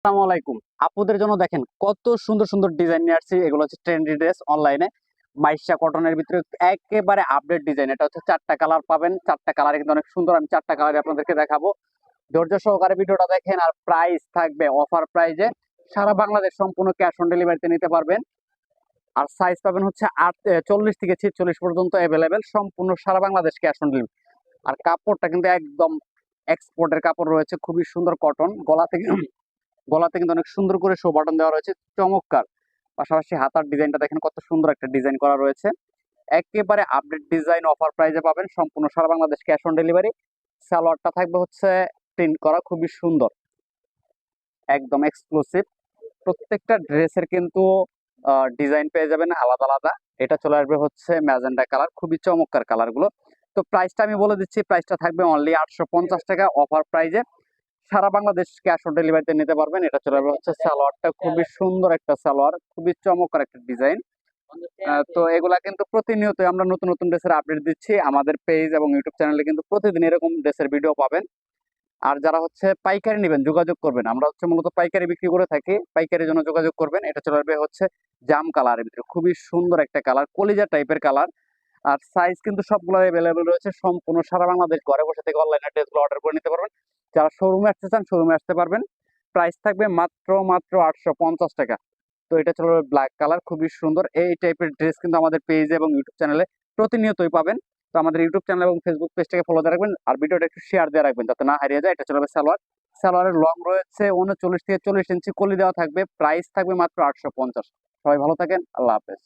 আসসালামু আলাইকুম। আপুদের জন্য দেখেন কত সুন্দর সুন্দর ডিজাইন নিয়ে আসছি। এগুলো হচ্ছে ট্রেন্ডি ড্রেস অনলাইনে মাইশা কটনের ভিতরে একেবারে আপডেট ডিজাইন। এটা হচ্ছে 4টা কালার পাবেন, 4টা কালার কিন্তু অনেক সুন্দর। আমি 4টা কালার আপনাদেরকে দেখাবো। ধৈর্য সহকারে ভিডিওটা দেখেন। আর প্রাইস থাকবে অফার প্রাইজে, সারা বাংলাদেশ সম্পূর্ণ ক্যাশ অন ডেলিভারিতে নিতে পারবেন। আর সাইজ পাবেন হচ্ছে 40 থেকে 46 পর্যন্ত অ্যাভেলেবেল, সম্পূর্ণ সারা বাংলাদেশ ক্যাশ অন ডেলিভারি। আর কাপড়টা কিন্তু একদম এক্সপোর্টের কাপড় রয়েছে, খুবই সুন্দর কটন। গলাতে কিন্তু অনেক সুন্দর করে শো বাটন দেওয়া রয়েছে, চমৎকার। পাশাপাশি হাতার ডিজাইনটা দেখেন কত সুন্দর একটা ডিজাইন করা রয়েছে। একেবারে আপডেট ডিজাইন, অফার প্রাইজে পাবেন, সম্পূর্ণ সারা বাংলাদেশ ক্যাশ অন ডেলিভারি। সালোয়ারটা থাকবে হচ্ছে প্রিন্ট করা, খুবই সুন্দর, একদম এক্সক্লুসিভ। প্রত্যেকটা ড্রেসের কিন্তু ডিজাইন পেয়ে যাবেন আলাদা আলাদা। এটা চলে আসবে হচ্ছে ম্যাজেন্ডা কালার, খুবই চমৎকার কালার গুলো। তো প্রাইসটা আমি বলে দিচ্ছি, প্রাইসটা থাকবে অনলি 850 টাকা অফার প্রাইজে। সারা বাংলাদেশ ক্যাশ অন ডেলিভারিতে নিতে পারবেন। এটা চলে আসবে হচ্ছে সালোয়ারটা, খুবই সুন্দর একটা সালোয়ার, খুবই চমৎকার একটা ডিজাইন। তো এগুলা কিন্তু প্রতিনিয়ত আমরা নতুন নতুন ড্রেসের আপডেট দিচ্ছি। আমাদের পেজ এবং ইউটিউব চ্যানেলে কিন্তু প্রতিদিন এরকম ড্রেসের ভিডিও পাবেন। আর যারা হচ্ছে পাইকারি নেবেন যোগাযোগ করবেন, আমরা হচ্ছে মূলত পাইকারি বিক্রি করে থাকি, পাইকারির জন্য যোগাযোগ করবেন। এটা চলে আসবে হচ্ছে জাম কালারের ভিতরে, খুবই সুন্দর একটা কালার, কলিজা টাইপের কালার। আর সাইজ কিন্তু সবগুলো অ্যাভেলেবেল রয়েছে, সম্পূর্ণ সারা বাংলাদেশ ঘরে বসে থেকে অনলাইনে ড্রেসগুলো অর্ডার করে নিতে পারবেন। যারা শোরুমে আসতে চান শোরুমে আসতে পারবেন। প্রাইস থাকবে মাত্র মাত্র 850 টাকা। তো এটা চলে ব্ল্যাক কালার, খুবই সুন্দর। এই টাইপের ড্রেস কিন্তু আমাদের পেজে এবং ইউটিউব চ্যানেলে প্রতিনিয়তই পাবেন। তো আমাদের ইউটিউব চ্যানেল এবং ফেসবুক পেজটাকে ফলো দিয়ে রাখবেন, আর ভিডিওটা একটু শেয়ার দিয়ে রাখবেন যাতে না হারিয়ে যায়। এটা চলে সালোয়ার, সালোয়ারের লং রয়েছে 39 থেকে 40 ইঞ্চি, কলি দেওয়া থাকবে। প্রাইস থাকবে মাত্র 850। সবাই ভালো থাকেন, আল্লাহ হাফেজ।